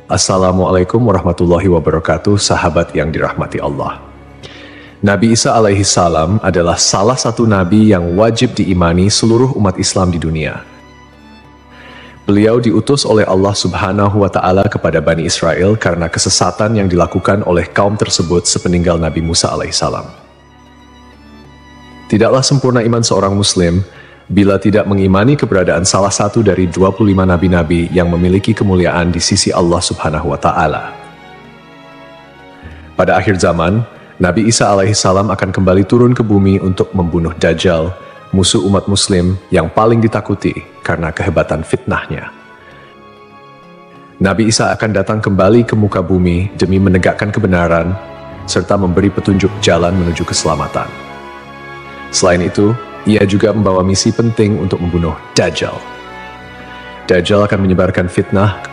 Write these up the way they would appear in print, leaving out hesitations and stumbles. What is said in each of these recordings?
Assalamualaikum warahmatullahi wabarakatuh, sahabat yang dirahmati Allah. Nabi Isa alaihi salam adalah salah satu nabi yang wajib diimani seluruh umat Islam di dunia. Beliau diutus oleh Allah Subhanahu wa Ta'ala kepada Bani Israel karena kesesatan yang dilakukan oleh kaum tersebut sepeninggal Nabi Musa alaihi salam. Tidaklah sempurna iman seorang Muslim bila tidak mengimani keberadaan salah satu dari 25 nabi-nabi yang memiliki kemuliaan di sisi Allah Subhanahu wa Ta'ala. Pada akhir zaman, Nabi Isa alaihi salam akan kembali turun ke bumi untuk membunuh Dajjal, musuh umat Muslim yang paling ditakuti karena kehebatan fitnahnya. Nabi Isa akan datang kembali ke muka bumi demi menegakkan kebenaran serta memberi petunjuk jalan menuju keselamatan. Selain itu, ia juga membawa misi penting untuk membunuh Dajjal. Dajjal akan menyebarkan fitnah,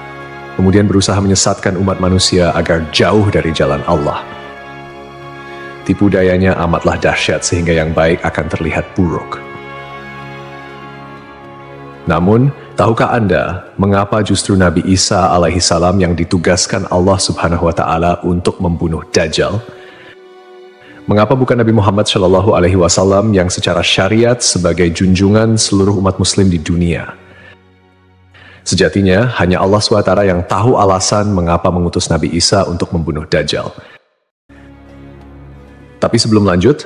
kemudian berusaha menyesatkan umat manusia agar jauh dari jalan Allah. Tipu dayanya amatlah dahsyat sehingga yang baik akan terlihat buruk. Namun, tahukah Anda mengapa justru Nabi Isa alaihi salam yang ditugaskan Allah Subhanahu wa Ta'ala untuk membunuh Dajjal? Mengapa bukan Nabi Muhammad Shallallahu Alaihi Wasallam yang secara syariat sebagai junjungan seluruh umat Muslim di dunia? Sejatinya, hanya Allah SWT yang tahu alasan mengapa mengutus Nabi Isa untuk membunuh Dajjal. Tapi sebelum lanjut,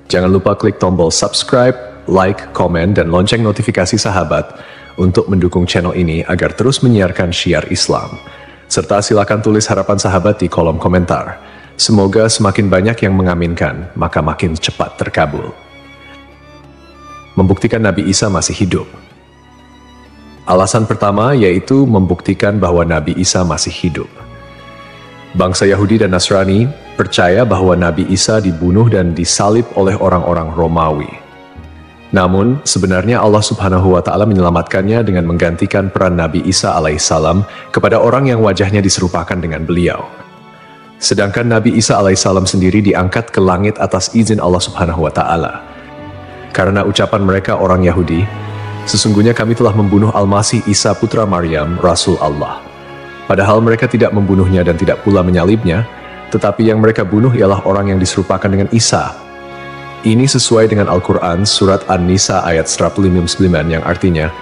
jangan lupa klik tombol subscribe, like, komen, dan lonceng notifikasi sahabat untuk mendukung channel ini agar terus menyiarkan syiar Islam. Serta silakan tulis harapan sahabat di kolom komentar. Semoga semakin banyak yang mengaminkan, maka makin cepat terkabul. Membuktikan Nabi Isa masih hidup. Alasan pertama yaitu membuktikan bahwa Nabi Isa masih hidup. Bangsa Yahudi dan Nasrani percaya bahwa Nabi Isa dibunuh dan disalib oleh orang-orang Romawi. Namun, sebenarnya Allah Subhanahu wa Ta'ala menyelamatkannya dengan menggantikan peran Nabi Isa alaihissalam kepada orang yang wajahnya diserupakan dengan beliau. Sedangkan Nabi Isa alaihissalam sendiri diangkat ke langit atas izin Allah Subhanahu wa Ta'ala. Karena ucapan mereka orang Yahudi, sesungguhnya kami telah membunuh Al-Masih Isa putra Maryam, Rasul Allah. Padahal mereka tidak membunuhnya dan tidak pula menyalibnya, tetapi yang mereka bunuh ialah orang yang diserupakan dengan Isa. Ini sesuai dengan Al-Quran surat An-Nisa ayat 159 yang artinya,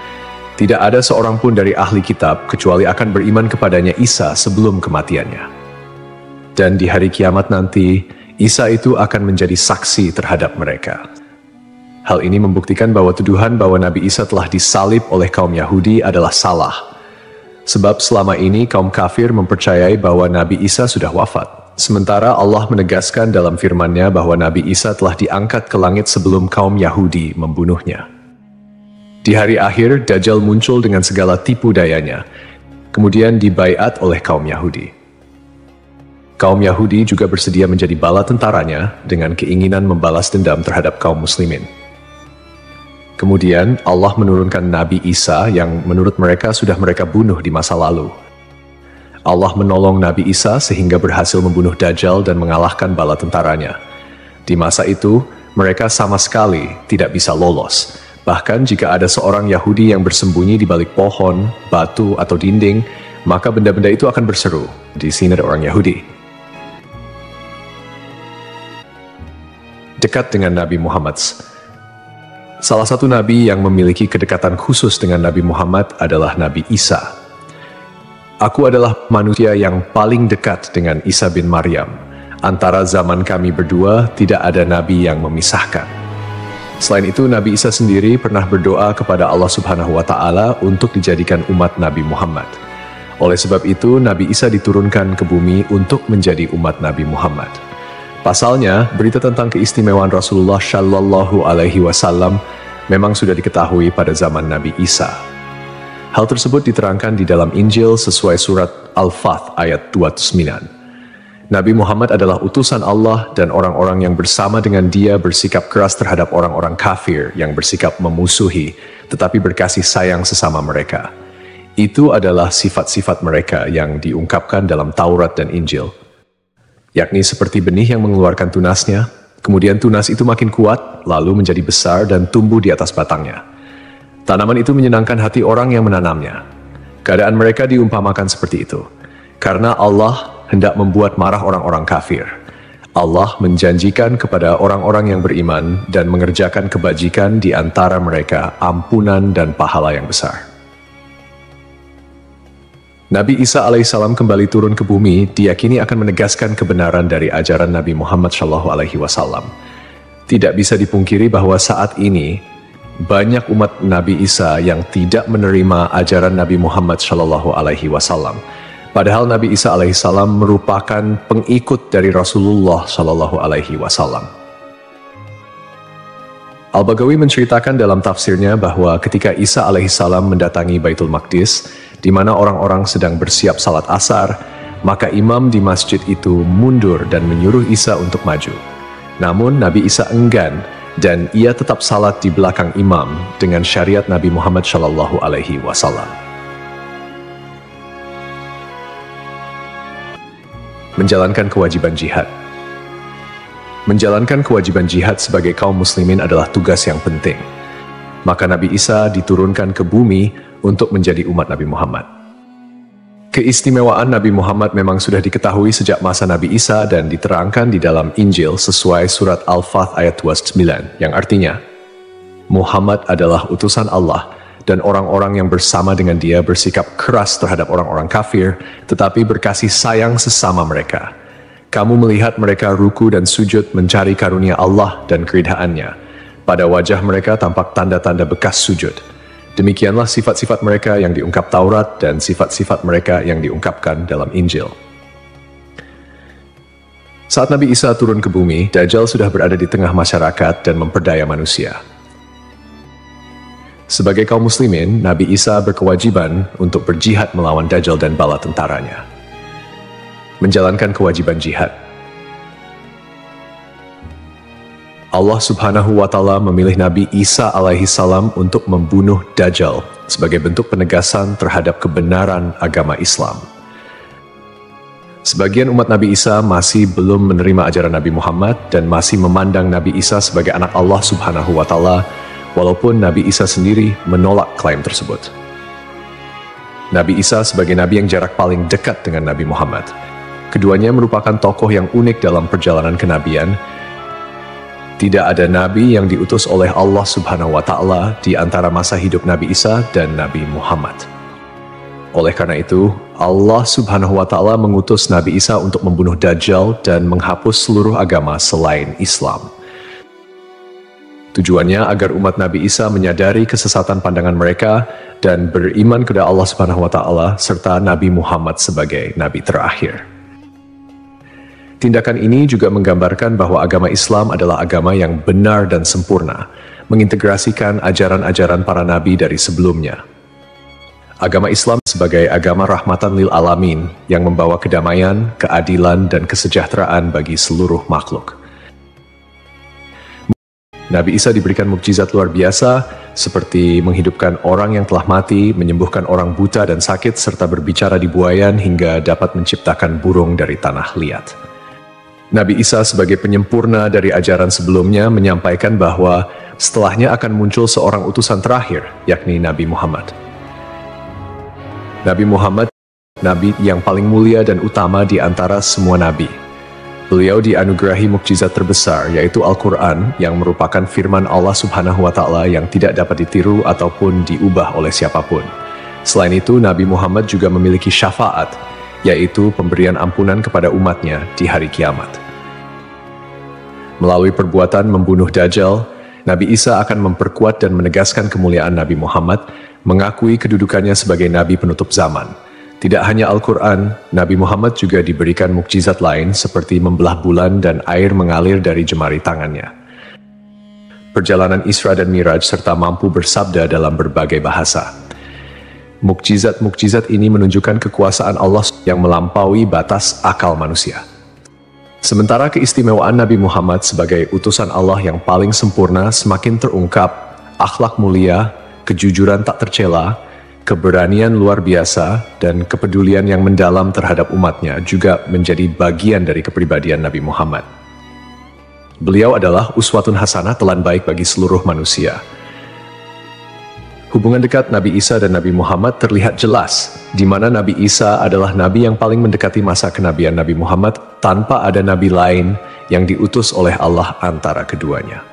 tidak ada seorang pun dari ahli kitab kecuali akan beriman kepadanya Isa sebelum kematiannya. Dan di hari kiamat nanti, Isa itu akan menjadi saksi terhadap mereka. Hal ini membuktikan bahwa tuduhan bahwa Nabi Isa telah disalib oleh kaum Yahudi adalah salah. Sebab selama ini kaum kafir mempercayai bahwa Nabi Isa sudah wafat. Sementara Allah menegaskan dalam firman-Nya bahwa Nabi Isa telah diangkat ke langit sebelum kaum Yahudi membunuhnya. Di hari akhir, Dajjal muncul dengan segala tipu dayanya, kemudian dibaiat oleh kaum Yahudi. Kaum Yahudi juga bersedia menjadi bala tentaranya dengan keinginan membalas dendam terhadap kaum muslimin. Kemudian Allah menurunkan Nabi Isa yang menurut mereka sudah mereka bunuh di masa lalu. Allah menolong Nabi Isa sehingga berhasil membunuh Dajjal dan mengalahkan bala tentaranya. Di masa itu, mereka sama sekali tidak bisa lolos. Bahkan jika ada seorang Yahudi yang bersembunyi di balik pohon, batu, atau dinding, maka benda-benda itu akan berseru, "Di sini ada orang Yahudi." Dekat dengan Nabi Muhammad. Salah satu nabi yang memiliki kedekatan khusus dengan Nabi Muhammad adalah Nabi Isa. Aku adalah manusia yang paling dekat dengan Isa bin Maryam. Antara zaman kami berdua tidak ada nabi yang memisahkan. Selain itu, Nabi Isa sendiri pernah berdoa kepada Allah Subhanahu wa Ta'ala untuk dijadikan umat Nabi Muhammad. Oleh sebab itu, Nabi Isa diturunkan ke bumi untuk menjadi umat Nabi Muhammad. Pasalnya, berita tentang keistimewaan Rasulullah Shallallahu Alaihi Wasallam memang sudah diketahui pada zaman Nabi Isa. Hal tersebut diterangkan di dalam Injil sesuai surat Al-Fath ayat 29. Nabi Muhammad adalah utusan Allah dan orang-orang yang bersama dengan dia bersikap keras terhadap orang-orang kafir yang bersikap memusuhi, tetapi berkasih sayang sesama mereka. Itu adalah sifat-sifat mereka yang diungkapkan dalam Taurat dan Injil. Yakni seperti benih yang mengeluarkan tunasnya, kemudian tunas itu makin kuat, lalu menjadi besar dan tumbuh di atas batangnya. Tanaman itu menyenangkan hati orang yang menanamnya. Keadaan mereka diumpamakan seperti itu. karena Allah hendak membuat marah orang-orang kafir. Allah menjanjikan kepada orang-orang yang beriman dan mengerjakan kebajikan di antara mereka ampunan dan pahala yang besar. Nabi Isa alaihissalam kembali turun ke bumi diyakini akan menegaskan kebenaran dari ajaran Nabi Muhammad SAW. Tidak bisa dipungkiri bahwa saat ini banyak umat Nabi Isa yang tidak menerima ajaran Nabi Muhammad SAW. Padahal Nabi Isa alaihissalam merupakan pengikut dari Rasulullah SAW. Al-Baghawi menceritakan dalam tafsirnya bahwa ketika Isa alaihissalam mendatangi Baitul Maqdis, di mana orang-orang sedang bersiap salat asar, maka imam di masjid itu mundur dan menyuruh Isa untuk maju. Namun Nabi Isa enggan dan ia tetap salat di belakang imam dengan syariat Nabi Muhammad SAW. Menjalankan kewajiban jihad. Menjalankan kewajiban jihad sebagai kaum muslimin adalah tugas yang penting. Maka Nabi Isa diturunkan ke bumi untuk menjadi umat Nabi Muhammad. Keistimewaan Nabi Muhammad memang sudah diketahui sejak masa Nabi Isa dan diterangkan di dalam Injil sesuai surat Al-Fath ayat 29, yang artinya, Muhammad adalah utusan Allah dan orang-orang yang bersama dengan dia bersikap keras terhadap orang-orang kafir, tetapi berkasih sayang sesama mereka. Kamu melihat mereka ruku dan sujud mencari karunia Allah dan keridhaannya. Pada wajah mereka tampak tanda-tanda bekas sujud. Demikianlah sifat-sifat mereka yang diungkap Taurat dan sifat-sifat mereka yang diungkapkan dalam Injil. Saat Nabi Isa turun ke bumi, Dajjal sudah berada di tengah masyarakat dan memperdaya manusia. Sebagai kaum muslimin, Nabi Isa berkewajiban untuk berjihad melawan Dajjal dan bala tentaranya. Menjalankan kewajiban jihad. Allah Subhanahu wa Ta'ala memilih Nabi Isa alaihissalam untuk membunuh Dajjal sebagai bentuk penegasan terhadap kebenaran agama Islam. Sebagian umat Nabi Isa masih belum menerima ajaran Nabi Muhammad dan masih memandang Nabi Isa sebagai anak Allah Subhanahu wa Ta'ala, walaupun Nabi Isa sendiri menolak klaim tersebut. Nabi Isa sebagai nabi yang jarak paling dekat dengan Nabi Muhammad. Keduanya merupakan tokoh yang unik dalam perjalanan kenabian. Tidak ada nabi yang diutus oleh Allah Subhanahu wa Ta'ala di antara masa hidup Nabi Isa dan Nabi Muhammad. Oleh karena itu, Allah Subhanahu wa Ta'ala mengutus Nabi Isa untuk membunuh Dajjal dan menghapus seluruh agama selain Islam. Tujuannya agar umat Nabi Isa menyadari kesesatan pandangan mereka dan beriman kepada Allah Subhanahu wa Ta'ala serta Nabi Muhammad sebagai nabi terakhir. Tindakan ini juga menggambarkan bahwa agama Islam adalah agama yang benar dan sempurna, mengintegrasikan ajaran-ajaran para nabi dari sebelumnya. Agama Islam sebagai agama rahmatan lil alamin yang membawa kedamaian, keadilan, dan kesejahteraan bagi seluruh makhluk. Nabi Isa diberikan mukjizat luar biasa seperti menghidupkan orang yang telah mati, menyembuhkan orang buta dan sakit, serta berbicara di buayan hingga dapat menciptakan burung dari tanah liat. Nabi Isa sebagai penyempurna dari ajaran sebelumnya menyampaikan bahwa setelahnya akan muncul seorang utusan terakhir, yakni Nabi Muhammad. Nabi Muhammad, nabi yang paling mulia dan utama di antara semua nabi. Beliau dianugerahi mukjizat terbesar, yaitu Al-Quran, yang merupakan firman Allah Subhanahu wa Ta'ala yang tidak dapat ditiru ataupun diubah oleh siapapun. Selain itu, Nabi Muhammad juga memiliki syafaat, yaitu pemberian ampunan kepada umatnya di hari kiamat. Melalui perbuatan membunuh Dajjal, Nabi Isa akan memperkuat dan menegaskan kemuliaan Nabi Muhammad, mengakui kedudukannya sebagai nabi penutup zaman. Tidak hanya Al-Quran, Nabi Muhammad juga diberikan mukjizat lain seperti membelah bulan dan air mengalir dari jemari tangannya. Perjalanan Isra dan Miraj serta mampu bersabda dalam berbagai bahasa. Mukjizat-mukjizat ini menunjukkan kekuasaan Allah yang melampaui batas akal manusia. Sementara keistimewaan Nabi Muhammad sebagai utusan Allah yang paling sempurna semakin terungkap, akhlak mulia, kejujuran tak tercela, keberanian luar biasa, dan kepedulian yang mendalam terhadap umatnya juga menjadi bagian dari kepribadian Nabi Muhammad. Beliau adalah uswatun hasanah, telan baik bagi seluruh manusia. Hubungan dekat Nabi Isa dan Nabi Muhammad terlihat jelas, di mana Nabi Isa adalah nabi yang paling mendekati masa kenabian Nabi Muhammad tanpa ada nabi lain yang diutus oleh Allah antara keduanya.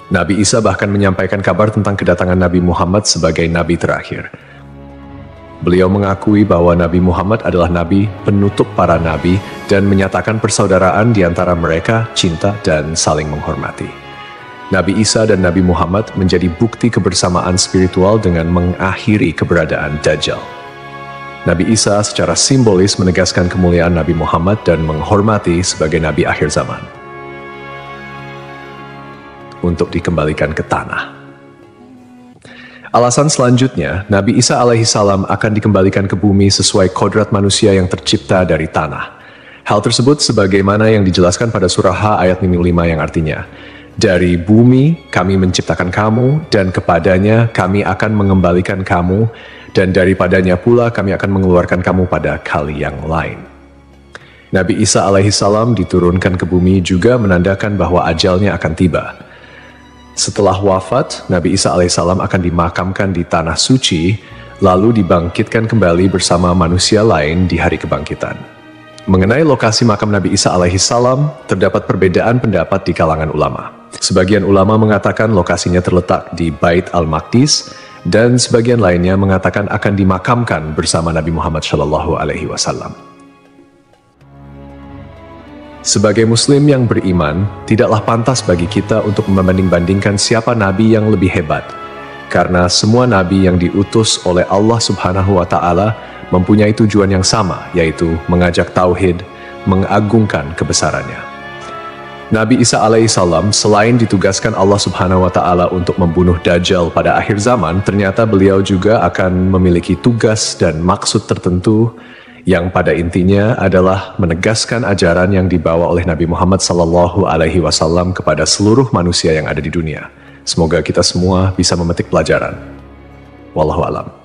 Nabi Isa bahkan menyampaikan kabar tentang kedatangan Nabi Muhammad sebagai nabi terakhir. Beliau mengakui bahwa Nabi Muhammad adalah nabi penutup para nabi dan menyatakan persaudaraan di antara mereka, cinta dan saling menghormati. Nabi Isa dan Nabi Muhammad menjadi bukti kebersamaan spiritual dengan mengakhiri keberadaan Dajjal. Nabi Isa secara simbolis menegaskan kemuliaan Nabi Muhammad dan menghormati sebagai nabi akhir zaman. Untuk dikembalikan ke tanah. Alasan selanjutnya, Nabi Isa alaihissalam akan dikembalikan ke bumi sesuai kodrat manusia yang tercipta dari tanah. Hal tersebut sebagaimana yang dijelaskan pada surah H ayat 5 yang artinya, dari bumi kami menciptakan kamu, dan kepadanya kami akan mengembalikan kamu, dan daripadanya pula kami akan mengeluarkan kamu pada kali yang lain. Nabi Isa alaihissalam diturunkan ke bumi juga menandakan bahwa ajalnya akan tiba. Setelah wafat, Nabi Isa alaihissalam akan dimakamkan di tanah suci, lalu dibangkitkan kembali bersama manusia lain di hari kebangkitan. Mengenai lokasi makam Nabi Isa alaihissalam, terdapat perbedaan pendapat di kalangan ulama. Sebagian ulama mengatakan lokasinya terletak di Bait al-Maqdis, dan sebagian lainnya mengatakan akan dimakamkan bersama Nabi Muhammad SAW. Sebagai muslim yang beriman, tidaklah pantas bagi kita untuk membanding-bandingkan siapa nabi yang lebih hebat, karena semua nabi yang diutus oleh Allah Subhanahu wa Ta'ala mempunyai tujuan yang sama, yaitu mengajak tauhid, mengagungkan kebesarannya. Nabi Isa alaihissalam selain ditugaskan Allah Subhanahu wa Ta'ala untuk membunuh Dajjal pada akhir zaman, ternyata beliau juga akan memiliki tugas dan maksud tertentu yang pada intinya adalah menegaskan ajaran yang dibawa oleh Nabi Muhammad SAW kepada seluruh manusia yang ada di dunia. Semoga kita semua bisa memetik pelajaran. Wallahu a'lam.